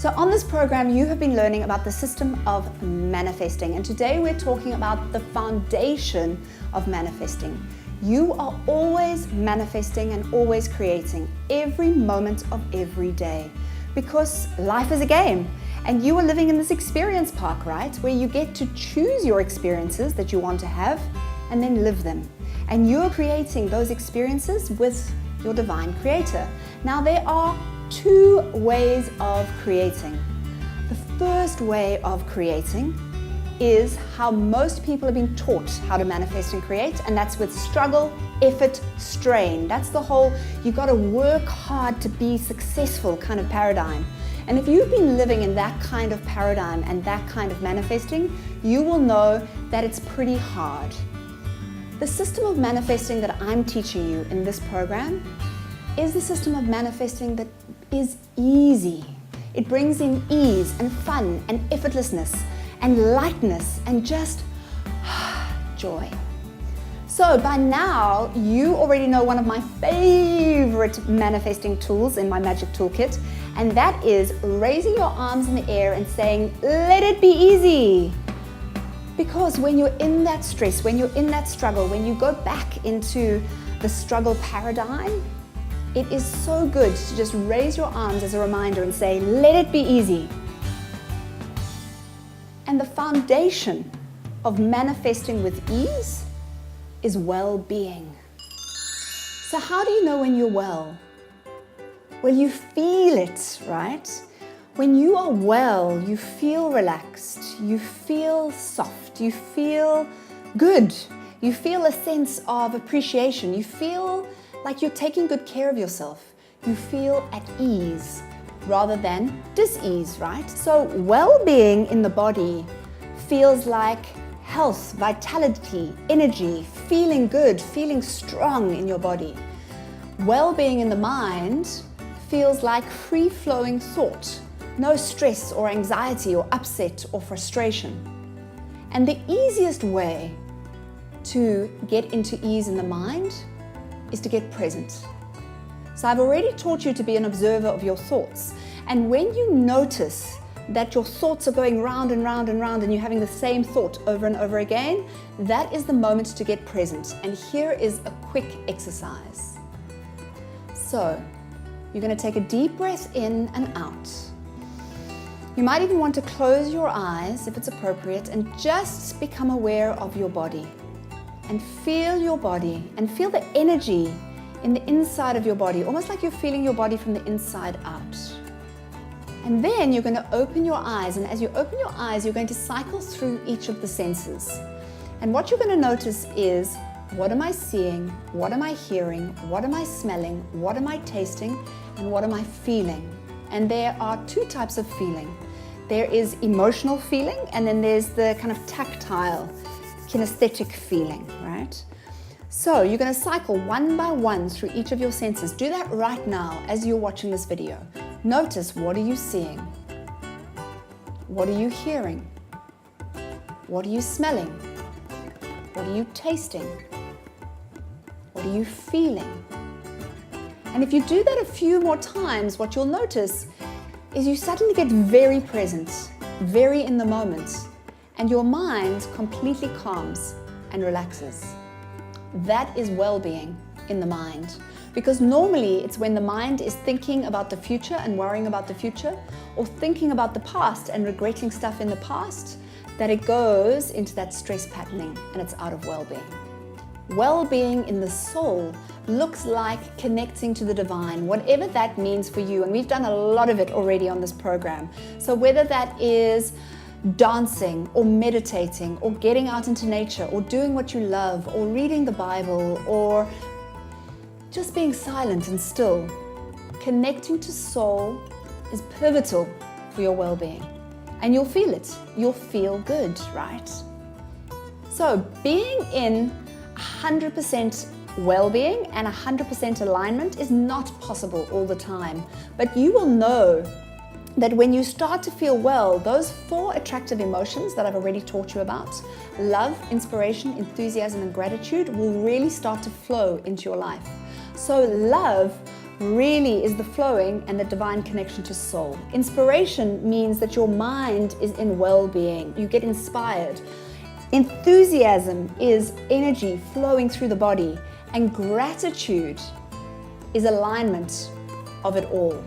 So on this program, you have been learning about the system of manifesting, and today we're talking about the foundation of manifesting. You are always manifesting and always creating every moment of every day, because life is a game and you are living in this experience park, right? Where you get to choose your experiences that you want to have and then live them. And you're creating those experiences with your divine creator. Now there are two ways of creating. The first way of creating is how most people have been taught how to manifest and create, and that's with struggle, effort, strain. That's the whole you got to work hard to be successful kind of paradigm. And if you've been living in that kind of paradigm and that kind of manifesting, you will know that it's pretty hard. The system of manifesting that I'm teaching you in this program is the system of manifesting that is easy. It brings in ease and fun and effortlessness and lightness and just joy. So by now, you already know one of my favorite manifesting tools in my magic toolkit, and that is raising your arms in the air and saying, let it be easy. Because when you're in that stress, when you're in that struggle, when you go back into the struggle paradigm, it is so good to just raise your arms as a reminder and say, let it be easy. And the foundation of manifesting with ease is well-being. So how do you know when you're well? Well, you feel it, right? When you are well, you feel relaxed, you feel soft, you feel good, you feel a sense of appreciation, you feel like you're taking good care of yourself. You feel at ease rather than dis-ease, right? So well-being in the body feels like health, vitality, energy, feeling good, feeling strong in your body. Well-being in the mind feels like free-flowing thought, no stress or anxiety or upset or frustration. And the easiest way to get into ease in the mind is to get present. So I've already taught you to be an observer of your thoughts. And when you notice that your thoughts are going round and round and round and you're having the same thought over and over again, that is the moment to get present. And here is a quick exercise. So you're going to take a deep breath in and out. You might even want to close your eyes if it's appropriate and just become aware of your body. And feel your body and feel the energy in the inside of your body, almost like you're feeling your body from the inside out. And then you're going to open your eyes, and as you open your eyes, you're going to cycle through each of the senses. And what you're going to notice is, what am I seeing? What am I hearing? What am I smelling? What am I tasting? And what am I feeling? And there are two types of feeling. There is emotional feeling, and then there's the kind of tactile, kinesthetic feeling, right? So you're going to cycle one by one through each of your senses. Do that right now as you're watching this video. Notice, what are you seeing? What are you hearing? What are you smelling? What are you tasting? What are you feeling? And if you do that a few more times, what you'll notice is you suddenly get very present, very in the moment, and your mind completely calms and relaxes. That is well-being in the mind. Because normally it's when the mind is thinking about the future and worrying about the future, or thinking about the past and regretting stuff in the past, that it goes into that stress patterning and it's out of well-being. Well-being in the soul looks like connecting to the divine, whatever that means for you. And we've done a lot of it already on this program. So whether that is dancing or meditating or getting out into nature or doing what you love or reading the Bible or just being silent and still, connecting to soul is pivotal for your well-being. And you'll feel it. You'll feel good, right? So being in 100% well-being and 100% alignment is not possible all the time. But you will know that when you start to feel well, those 4 attractive emotions that I've already taught you about, love, inspiration, enthusiasm, and gratitude, will really start to flow into your life. So love really is the flowing and the divine connection to soul. Inspiration means that your mind is in well-being. You get inspired. Enthusiasm is energy flowing through the body, and gratitude is alignment of it all.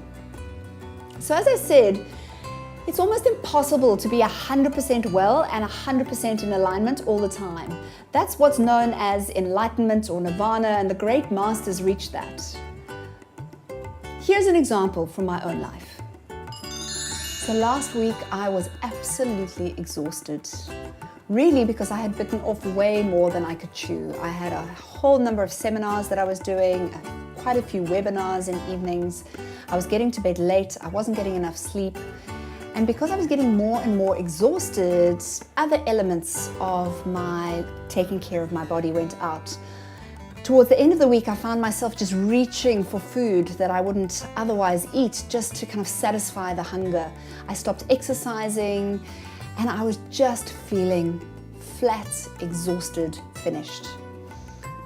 So as I said, it's almost impossible to be 100% well and 100% in alignment all the time. That's what's known as enlightenment or nirvana, and the great masters reach that. Here's an example from my own life. So last week I was absolutely exhausted. Really, because I had bitten off way more than I could chew. I had a whole number of seminars that I was doing, quite a few webinars in evenings. I was getting to bed late, I wasn't getting enough sleep. And because I was getting more and more exhausted, other elements of my taking care of my body went out. Towards the end of the week, I found myself just reaching for food that I wouldn't otherwise eat, just to kind of satisfy the hunger. I stopped exercising, and I was just feeling flat, exhausted, finished.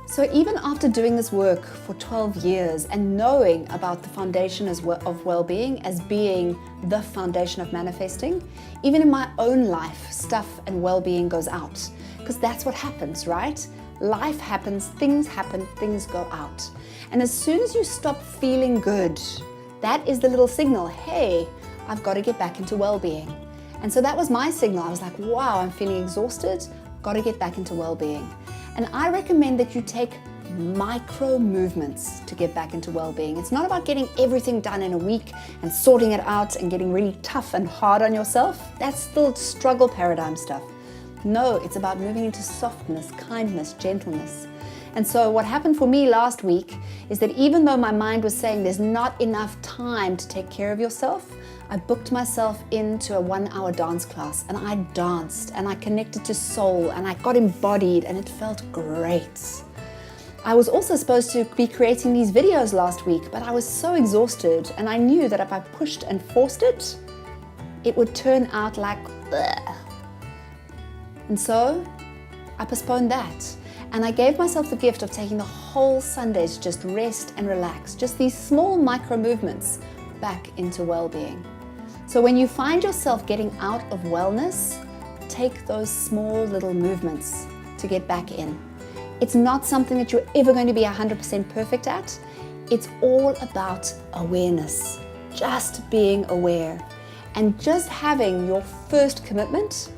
So even after doing this work for 12 years and knowing about the foundation of well-being as being the foundation of manifesting, even in my own life, stuff and well-being goes out. Because that's what happens, right? Life happens, things go out. And as soon as you stop feeling good, that is the little signal, hey, I've got to get back into well-being. And so that was my signal. I was like, wow, I'm feeling exhausted, got to get back into well-being. And I recommend that you take micro movements to get back into well-being. It's not about getting everything done in a week and sorting it out and getting really tough and hard on yourself. That's still struggle paradigm stuff. No, it's about moving into softness, kindness, gentleness. And so what happened for me last week is that even though my mind was saying there's not enough time to take care of yourself, I booked myself into a 1-hour dance class, and I danced and I connected to soul and I got embodied, and it felt great. I was also supposed to be creating these videos last week, but I was so exhausted, and I knew that if I pushed and forced it, it would turn out like bleh. And so I postponed that. And I gave myself the gift of taking the whole Sunday to just rest and relax, just these small micro movements back into well-being. So when you find yourself getting out of wellness, take those small little movements to get back in. It's not something that you're ever going to be 100% perfect at. It's all about awareness, just being aware, and just having your first commitment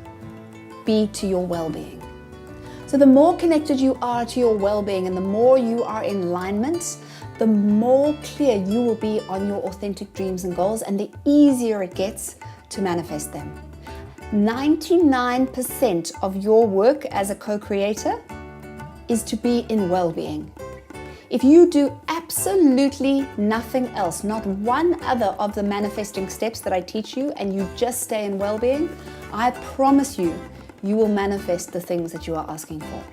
be to your well-being. So the more connected you are to your well-being and the more you are in alignment, the more clear you will be on your authentic dreams and goals, and the easier it gets to manifest them. 99% of your work as a co-creator is to be in well-being. If you do absolutely nothing else, not one other of the manifesting steps that I teach you, and you just stay in well-being, I promise you, you will manifest the things that you are asking for.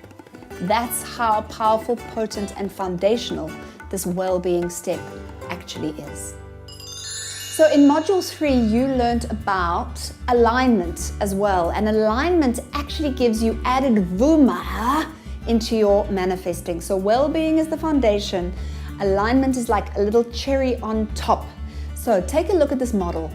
That's how powerful, potent, and foundational this well-being step actually is. So in module 3, you learned about alignment as well. And alignment actually gives you added vuma into your manifesting. So well-being is the foundation. Alignment is like a little cherry on top. So take a look at this model.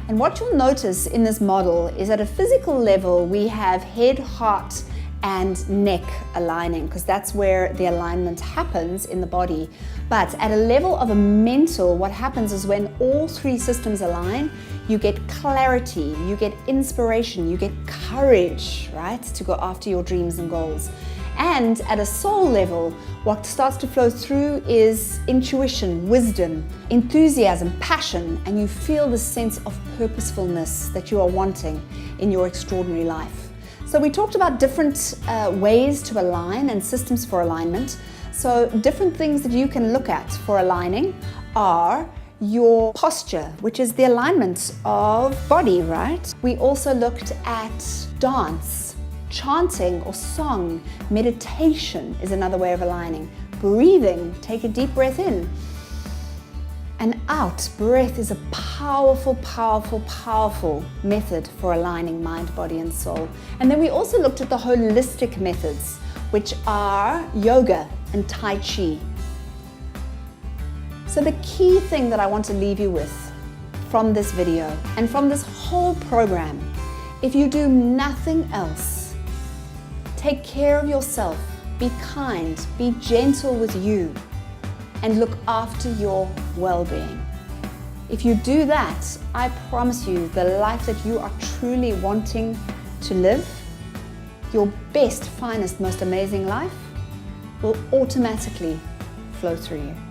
And what you'll notice in this model is at a physical level, we have head, heart, and neck aligning, because that's where the alignment happens in the body. But at a level of a mental, what happens is when all three systems align, you get clarity, you get inspiration, you get courage, right, to go after your dreams and goals. And at a soul level, what starts to flow through is intuition, wisdom, enthusiasm, passion, and you feel the sense of purposefulness that you are wanting in your extraordinary life. So we talked about different ways to align and systems for alignment. So different things that you can look at for aligning are your posture, which is the alignment of body, right? We also looked at dance, chanting or song. Meditation is another way of aligning. Breathing, take a deep breath in and out. Breath is a powerful, powerful, powerful method for aligning mind, body, and soul. And then we also looked at the holistic methods, which are yoga and Tai Chi. So the key thing that I want to leave you with from this video and from this whole program, if you do nothing else, take care of yourself, be kind, be gentle with you, and look after your well-being. If you do that, I promise you the life that you are truly wanting to live, your best, finest, most amazing life, will automatically flow through you.